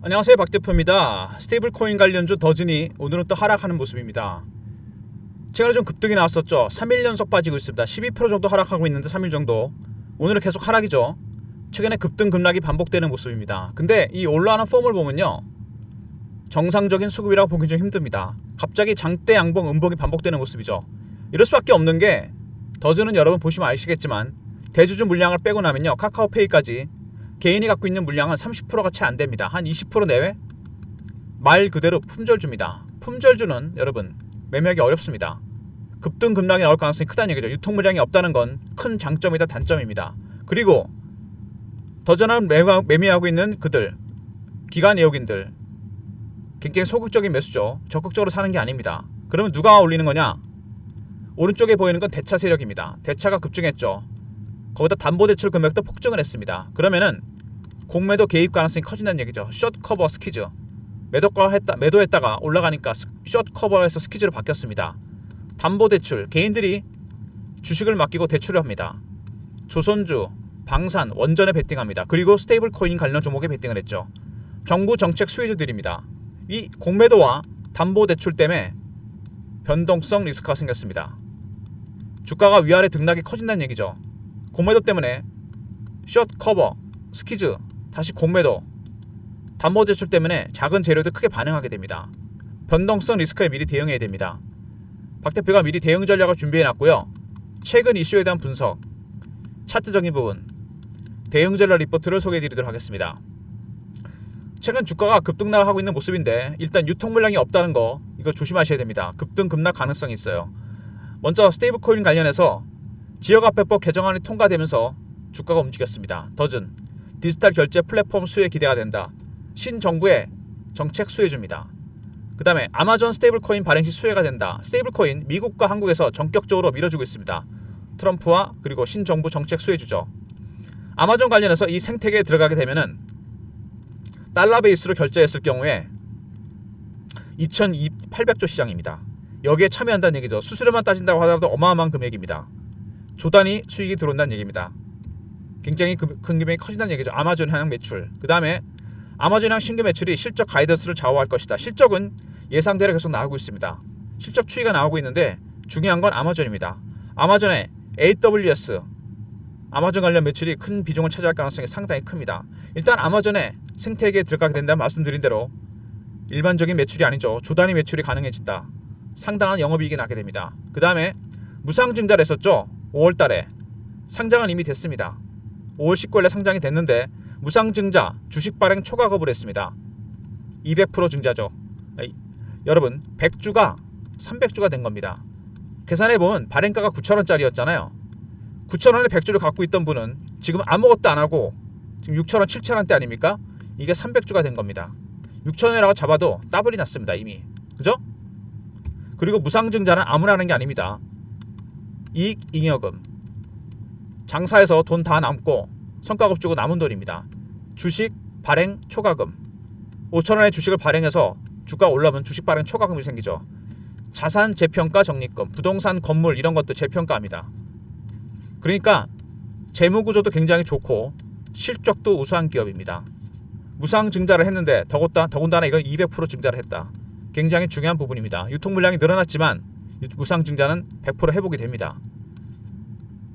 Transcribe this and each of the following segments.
안녕하세요, 박 대표입니다. 스테이블 코인 관련주 더즌이 오늘은 또 하락하는 모습입니다. 최근에 좀 급등이 나왔었죠. 3일 연속 빠지고 있습니다. 12% 정도 하락하고 있는데 3일 정도. 오늘은 계속 하락이죠. 최근에 급등 급락이 반복되는 모습입니다. 근데 이 올라가는 폼을 보면요, 정상적인 수급이라고 보기 좀 힘듭니다. 갑자기 장대 양봉 음봉이 반복되는 모습이죠. 이럴 수밖에 없는 게, 더즌은 여러분 보시면 아시겠지만 대주주 물량을 빼고 나면요, 카카오페이까지 개인이 갖고 있는 물량은 30%가 채 안됩니다. 한 20% 내외? 말 그대로 품절주입니다. 품절주는 여러분 매매하기 어렵습니다. 급등 급락이 나올 가능성이 크다는 얘기죠. 유통 물량이 없다는 건 큰 장점이다 단점입니다. 그리고 더전한 매매하고 있는 그들, 기관 외국인들 굉장히 소극적인 매수죠. 적극적으로 사는 게 아닙니다. 그러면 누가 올리는 거냐? 오른쪽에 보이는 건 대차 세력입니다. 대차가 급증했죠. 거기다 담보대출 금액도 폭증을 했습니다. 그러면은 공매도 개입 가능성이 커진다는 얘기죠. 숏 커버 스퀴즈. 매도했다가 올라가니까 숏 커버에서 스퀴즈로 바뀌었습니다. 담보대출, 개인들이 주식을 맡기고 대출을 합니다. 조선주, 방산, 원전에 베팅합니다. 그리고 스테이블 코인 관련 종목에 베팅을 했죠. 정부 정책 수혜주들입니다. 이 공매도와 담보대출 때문에 변동성 리스크가 생겼습니다. 주가가 위아래 등락이 커진다는 얘기죠. 공매도 때문에 숏 커버, 스퀴즈, 다시 공매도, 담보대출 때문에 작은 재료도 크게 반응하게 됩니다. 변동성 리스크에 미리 대응해야 됩니다. 박 대표가 미리 대응 전략을 준비해놨고요. 최근 이슈에 대한 분석, 차트적인 부분, 대응 전략 리포트를 소개해드리도록 하겠습니다. 최근 주가가 급등락하고 있는 모습인데, 일단 유통 물량이 없다는 거 이거 조심하셔야 됩니다. 급등 급락 가능성이 있어요. 먼저 스테이블 코인 관련해서 지역화폐법 개정안이 통과되면서 주가가 움직였습니다. 더즌, 디지털 결제 플랫폼 수혜 기대가 된다. 신정부의 정책 수혜주입니다. 그 다음에 아마존 스테이블 코인 발행 시 수혜가 된다. 스테이블 코인 미국과 한국에서 전격적으로 밀어주고 있습니다. 트럼프와 그리고 신정부 정책 수혜주죠. 아마존 관련해서 이 생태계에 들어가게 되면은 달러 베이스로 결제했을 경우에 2,800조 시장입니다. 여기에 참여한다는 얘기죠. 수수료만 따진다고 하더라도 어마어마한 금액입니다. 조단위 수익이 들어온다는 얘기입니다. 굉장히 큰 금액이 커진다는 얘기죠. 아마존 향 매출. 그 다음에 아마존 향 신규 매출이 실적 가이던스를 좌우할 것이다. 실적은 예상대로 계속 나오고 있습니다. 실적 추이가 나오고 있는데 중요한 건 아마존입니다. 아마존의 AWS, 아마존 관련 매출이 큰 비중을 차지할 가능성이 상당히 큽니다. 일단 아마존의 생태계에 들어가게 된다면 말씀드린 대로 일반적인 매출이 아니죠. 조단위 매출이 가능해진다. 상당한 영업이익이 나게 됩니다. 그 다음에 무상증자를 했었죠. 5월달에 상장은 이미 됐습니다. 5월 19일에 상장이 됐는데 무상증자 주식 발행 초과 거부를 했습니다. 200% 증자죠. 여러분 100주가 300주가 된 겁니다. 계산해보면 발행가가 9,000원짜리였잖아요. 9,000원에 100주를 갖고 있던 분은 지금 아무것도 안하고 지금 6,000원 7,000원대 아닙니까? 이게 300주가 된 겁니다. 6,000원이라고 잡아도 더블이 났습니다. 이미. 그죠? 그리고 무상증자는 아무나 하는 게 아닙니다. 이익 잉여금, 장사해서 돈 다 남고 성과급 주고 남은 돈입니다. 주식 발행 초과금, 5,000원의 주식을 발행해서 주가 올라오면 주식 발행 초과금이 생기죠. 자산 재평가 적립금, 부동산 건물 이런 것도 재평가합니다. 그러니까 재무구조도 굉장히 좋고 실적도 우수한 기업입니다. 무상증자를 했는데 더군다나 이건 200% 증자를 했다. 굉장히 중요한 부분입니다. 유통 물량이 늘어났지만 무상증자는 100% 회복이 됩니다.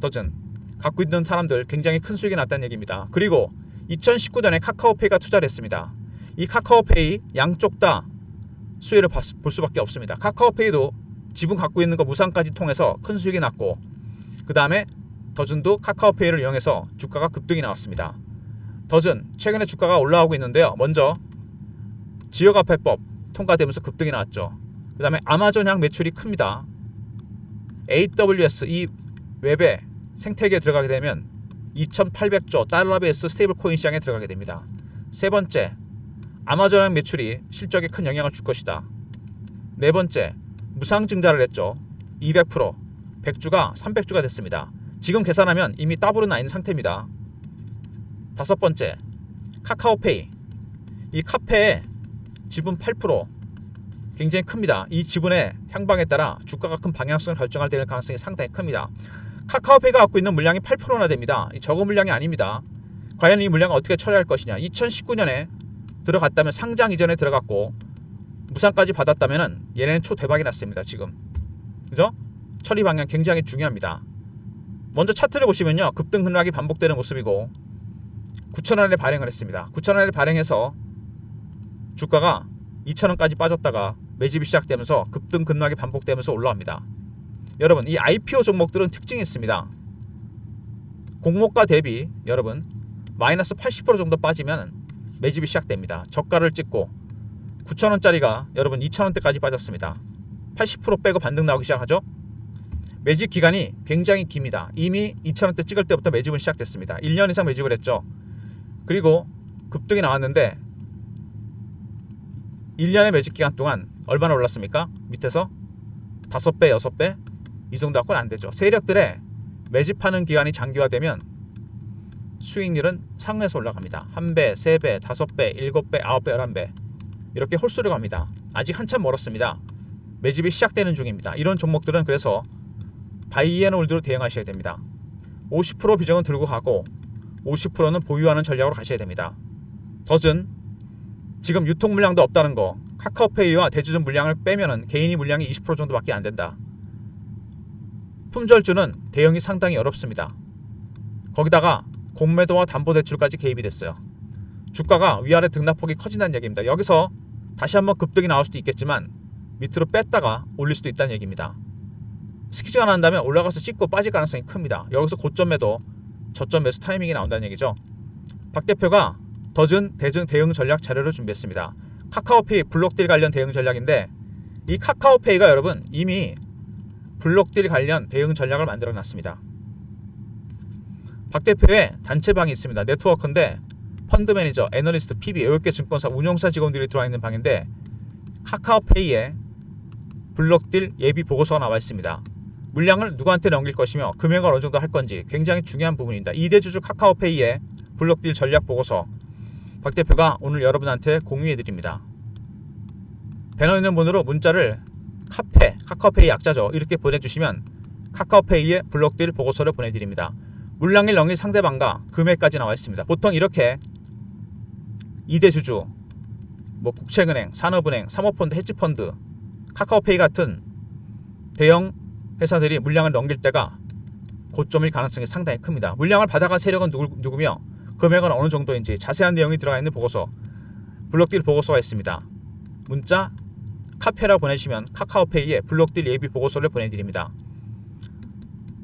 더즌 갖고 있는 사람들 굉장히 큰 수익이 났다는 얘기입니다. 그리고 2019년에 카카오페이가 투자를 했습니다. 이 카카오페이 양쪽 다 수혜를 볼 수밖에 없습니다. 카카오페이도 지분 갖고 있는 거 무상까지 통해서 큰 수익이 났고, 그 다음에 더즌도 카카오페이를 이용해서 주가가 급등이 나왔습니다. 더즌 최근에 주가가 올라오고 있는데요. 먼저 지역화폐법 통과되면서 급등이 나왔죠. 그 다음에 아마존 향 매출이 큽니다. AWS 이 웹의 생태계에 들어가게 되면 2,800조 달러 베이스 스테이블 코인 시장에 들어가게 됩니다. 세 번째, 아마존 향 매출이 실적에 큰 영향을 줄 것이다. 네 번째, 무상증자를 했죠. 200%, 100주가 300주가 됐습니다. 지금 계산하면 이미 더블은 나 있는 상태입니다. 다섯 번째, 카카오페이. 이 카페에 지분 8% 굉장히 큽니다. 이 지분의 향방에 따라 주가가 큰 방향성을 결정할 가능성이 상당히 큽니다. 카카오페이가 갖고 있는 물량이 8%나 됩니다. 이 적은 물량이 아닙니다. 과연 이 물량을 어떻게 처리할 것이냐. 2019년에 들어갔다면 상장 이전에 들어갔고 무상까지 받았다면은 얘네는 초대박이 났습니다. 지금 그죠? 처리 방향 굉장히 중요합니다. 먼저 차트를 보시면요, 급등 급락이 반복되는 모습이고 9,000원에 발행을 했습니다. 9,000원에 발행해서 주가가 2,000원까지 빠졌다가 매집이 시작되면서 급등 급락이 반복되면서 올라옵니다. 여러분, 이 IPO 종목들은 특징이 있습니다. 공모가 대비 여러분 마이너스 80% 정도 빠지면 매집이 시작됩니다. 저가를 찍고 9,000원짜리가 여러분 2,000원대까지 빠졌습니다. 80% 빼고 반등 나오기 시작하죠. 매집 기간이 굉장히 깁니다. 이미 2,000원대 찍을 때부터 매집은 시작됐습니다. 1년 이상 매집을 했죠. 그리고 급등이 나왔는데 1년의 매집 기간 동안 얼마나 올랐습니까? 밑에서 5배, 6배 이 정도 갖고는 안 되죠. 세력들의 매집하는 기간이 장기화되면 수익률은 상회에서 올라갑니다. 1배, 3배, 5배, 7배, 9배, 11배 이렇게 홀수를 갑니다. 아직 한참 멀었습니다. 매집이 시작되는 중입니다. 이런 종목들은 그래서 바이앤홀드로 대응하셔야 됩니다. 50% 비중은 들고 가고 50%는 보유하는 전략으로 가셔야 됩니다. 더즌 지금 유통 물량도 없다는 거, 카카오페이와 대주주 물량을 빼면은 개인이 물량이 20% 정도밖에 안 된다. 품절주는 대응이 상당히 어렵습니다. 거기다가 공매도와 담보대출까지 개입이 됐어요. 주가가 위아래 등락폭이 커진다는 얘기입니다. 여기서 다시 한번 급등이 나올 수도 있겠지만 밑으로 뺐다가 올릴 수도 있다는 얘기입니다. 스키즈가 난다면 올라가서 찍고 빠질 가능성이 큽니다. 여기서 고점 매도, 저점 매수 타이밍이 나온다는 얘기죠. 박 대표가 더즌 대응 전략 자료를 준비했습니다. 카카오페이 블록딜 관련 대응 전략인데 이 카카오페이가 여러분 이미 블록딜 관련 대응 전략을 만들어 놨습니다. 박 대표의 단체방이 있습니다. 네트워크인데 펀드 매니저, 애널리스트, PB, 8개 증권사, 운용사 직원들이 들어와 있는 방인데 카카오페이에 블록딜 예비 보고서가 나와 있습니다. 물량을 누구한테 넘길 것이며 금액을 어느 정도 할 건지 굉장히 중요한 부분입니다. 2대 주주 카카오페이의 블록딜 전략 보고서 박 대표가 오늘 여러분한테 공유해 드립니다. 배너 있는 번호로 문자를 카카오페이 약자죠. 이렇게 보내주시면 카카오페이의 블록딜 보고서를 보내드립니다. 물량을 넘길 상대방과 금액까지 나와 있습니다. 보통 이렇게 2대 주주, 국채은행, 산업은행, 사모펀드, 헤지펀드, 카카오페이 같은 대형 회사들이 물량을 넘길 때가 고점일 가능성이 상당히 큽니다. 물량을 받아간 세력은 누구며 금액은 어느 정도인지 자세한 내용이 들어가 있는 보고서, 블록딜 보고서가 있습니다. 문자 카페라 보내시면 카카오페이에 블록딜 예비 보고서를 보내드립니다.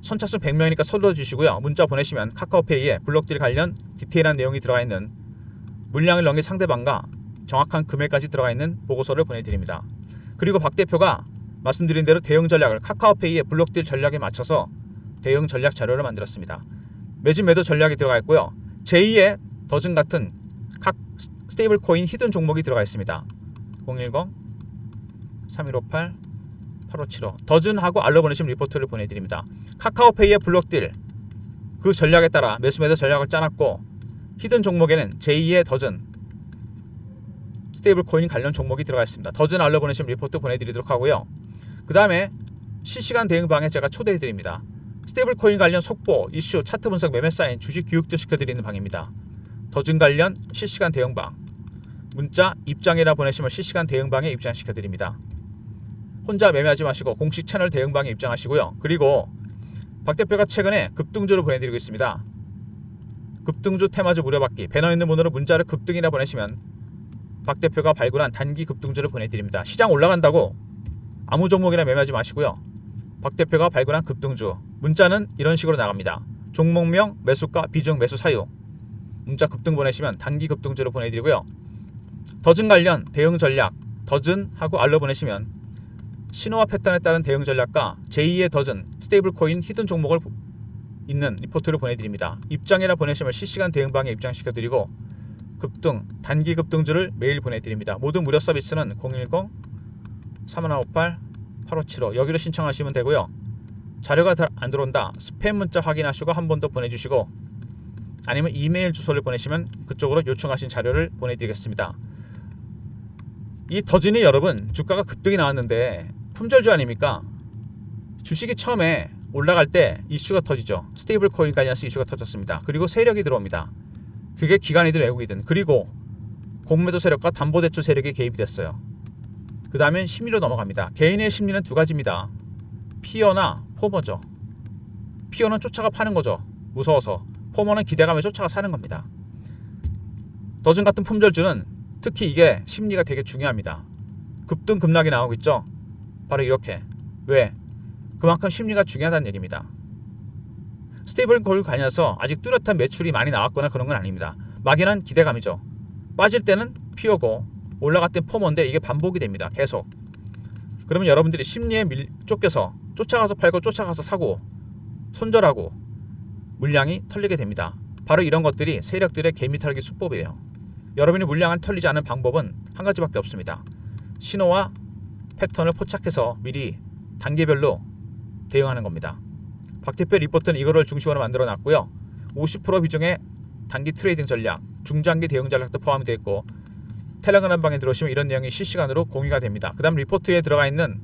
선착순 100명이니까 서둘러 주시고요. 문자 보내시면 카카오페이에 블록딜 관련 디테일한 내용이 들어가 있는 물량을 넘길 상대방과 정확한 금액까지 들어가 있는 보고서를 보내드립니다. 그리고 박 대표가 말씀드린 대로 대응 전략을 카카오페이의 블록딜 전략에 맞춰서 대응 전략 자료를 만들었습니다. 매집 매도 전략이 들어가 있고요. 제2의 더즌 같은 각 스테이블 코인 히든 종목이 들어가 있습니다. 010-3158-8575 더즌하고 알로 보내시면 리포트를 보내드립니다. 카카오페이의 블록딜 그 전략에 따라 매수 매도 전략을 짜놨고 히든 종목에는 제2의 더즌 스테이블 코인 관련 종목이 들어가 있습니다. 더즌 알로 보내시면 리포트 보내드리도록 하고요. 그 다음에 실시간 대응방에 제가 초대해드립니다. 스테이블 코인 관련 속보, 이슈, 차트 분석, 매매 사인, 주식 교육도 시켜드리는 방입니다. 더즌 관련 실시간 대응방 문자 입장이라 보내시면 실시간 대응방에 입장시켜드립니다. 혼자 매매하지 마시고 공식 채널 대응방에 입장하시고요. 그리고 박 대표가 최근에 급등주를 보내드리고 있습니다. 급등주 테마주 무료받기, 배너 있는 번호로 문자를 급등이라 보내시면 박 대표가 발굴한 단기 급등주를 보내드립니다. 시장 올라간다고 아무 종목이나 매매하지 마시고요. 박 대표가 발굴한 급등주 문자는 이런 식으로 나갑니다. 종목명, 매수가, 비중, 매수 사유 문자 급등 보내시면 단기 급등주를 보내드리고요. 더즌 관련 대응 전략 더즌하고 알로 보내시면 신호와 패턴에 따른 대응 전략과 제2의 더즌 스테이블 코인 히든 종목을 있는 리포트를 보내드립니다. 입장이라 보내시면 실시간 대응방에 입장시켜드리고 급등, 단기 급등주를 매일 보내드립니다. 모든 무료 서비스는 010-3158-8575 여기로 신청하시면 되고요. 자료가 안 들어온다 스팸 문자 확인하시고 한 번 더 보내주시고 아니면 이메일 주소를 보내시면 그쪽으로 요청하신 자료를 보내드리겠습니다. 이 더진이 여러분 주가가 급등이 나왔는데 품절주 아닙니까? 주식이 처음에 올라갈 때 이슈가 터지죠. 스테이블 코인 관련해서 이슈가 터졌습니다. 그리고 세력이 들어옵니다. 그게 기관이든 외국이든. 그리고 공매도 세력과 담보대출 세력이 개입이 됐어요. 그 다음엔 심리로 넘어갑니다. 개인의 심리는 두 가지입니다. 피어나 포머죠. 피어는 쫓아가 파는 거죠. 무서워서. 포머는 기대감에 쫓아가 사는 겁니다. 더즌 같은 품절주는 특히 이게 심리가 되게 중요합니다. 급등 급락이 나오고 있죠. 바로 이렇게. 왜? 그만큼 심리가 중요하다는 얘기입니다. 스테이블 코인 관련해서 아직 뚜렷한 매출이 많이 나왔거나 그런 건 아닙니다. 막연한 기대감이죠. 빠질 때는 피어고 올라갈 땐 포머인데 이게 반복이 됩니다. 계속. 그러면 여러분들이 심리에 쫓겨서 쫓아가서 팔고 쫓아가서 사고 손절하고 물량이 털리게 됩니다. 바로 이런 것들이 세력들의 개미 털기 수법이에요. 여러분이 물량을 털리지 않는 방법은 한 가지밖에 없습니다. 신호와 패턴을 포착해서 미리 단계별로 대응하는 겁니다. 박 대표 리포트는 이거를 중심으로 만들어 놨고요. 50% 비중의 단기 트레이딩 전략, 중장기 대응 전략도 포함이 되어 있고 텔레그램 방에 들어오시면 이런 내용이 실시간으로 공유가 됩니다. 그 다음 리포트에 들어가 있는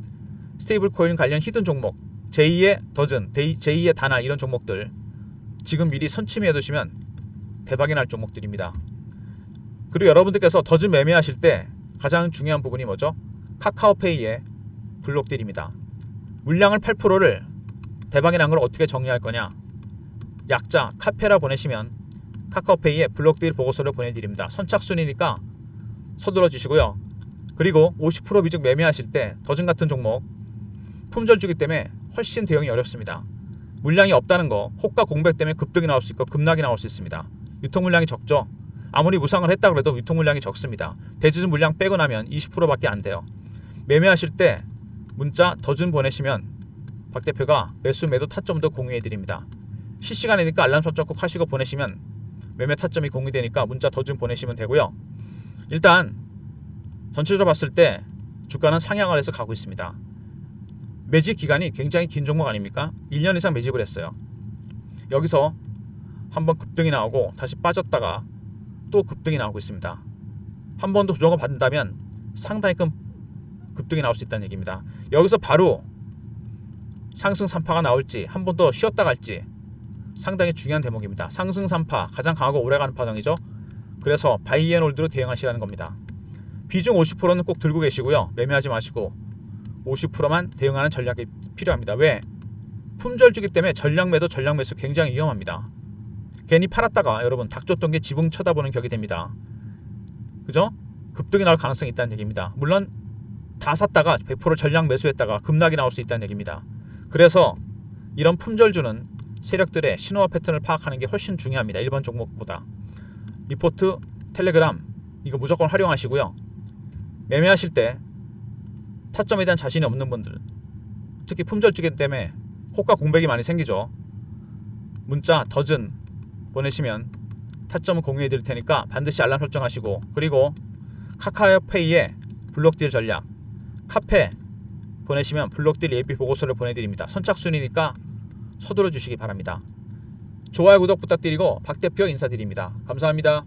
스테이블 코인 관련 히든 종목, 제2의 더즌, 제2의 다나 이런 종목들 지금 미리 선침해 두시면 대박이 날 종목들입니다. 그리고 여러분들께서 더즌 매매하실 때 가장 중요한 부분이 뭐죠? 카카오페이의 블록딜입니다. 물량을 8%를 대박이 난 걸 어떻게 정리할 거냐? 약자 카페라 보내시면 카카오페이에 블록딜 보고서를 보내드립니다. 선착순이니까 서둘러 주시고요. 그리고 50% 비중 매매하실 때 더즌 같은 종목 품절주기 때문에 훨씬 대응이 어렵습니다. 물량이 없다는 거, 호가 공백 때문에 급등이 나올 수 있고 급락이 나올 수 있습니다. 유통 물량이 적죠. 아무리 무상을 했다고 해도 유통 물량이 적습니다. 대주주 물량 빼고 나면 20%밖에 안 돼요. 매매하실 때 문자 더즌 보내시면 박 대표가 매수 매도 타점도 공유해 드립니다. 실시간이니까 알람 설정 꼭 하시고 보내시면 매매 타점이 공유되니까 문자 더즌 보내시면 되고요. 일단 전체적으로 봤을 때 주가는 상향을 해서 가고 있습니다. 매집 기간이 굉장히 긴 종목 아닙니까? 1년 이상 매집을 했어요. 여기서 한번 급등이 나오고 다시 빠졌다가 또 급등이 나오고 있습니다. 한 번 더 조정을 받는다면 상당히 큰 급등이 나올 수 있다는 얘기입니다. 여기서 바로 상승 3파가 나올지 한 번 더 쉬었다 갈지 상당히 중요한 대목입니다. 상승 3파 가장 강하고 오래가는 파동이죠. 그래서 바이앤홀드로 대응하시라는 겁니다. 비중 50%는 꼭 들고 계시고요. 매매하지 마시고 50%만 대응하는 전략이 필요합니다. 왜? 품절주기 때문에 전략 매도 전략 매수 굉장히 위험합니다. 괜히 팔았다가 여러분 닭 줬던 게 지붕 쳐다보는 격이 됩니다. 그죠? 급등이 나올 가능성이 있다는 얘기입니다. 물론 다 샀다가 100% 전략 매수했다가 급락이 나올 수 있다는 얘기입니다. 그래서 이런 품절주는 세력들의 신호와 패턴을 파악하는 게 훨씬 중요합니다. 일반 종목보다. 리포트, 텔레그램 이거 무조건 활용하시고요. 매매하실 때 타점에 대한 자신이 없는 분들, 특히 품절주기 때문에 호가 공백이 많이 생기죠. 문자 더즌 보내시면 타점을 공유해 드릴 테니까 반드시 알람 설정하시고, 그리고 카카오페이에 블록딜 전략 카페 보내시면 블록딜 예비 보고서를 보내드립니다. 선착순이니까 서둘러 주시기 바랍니다. 좋아요 구독 부탁드리고 박 대표 인사드립니다. 감사합니다.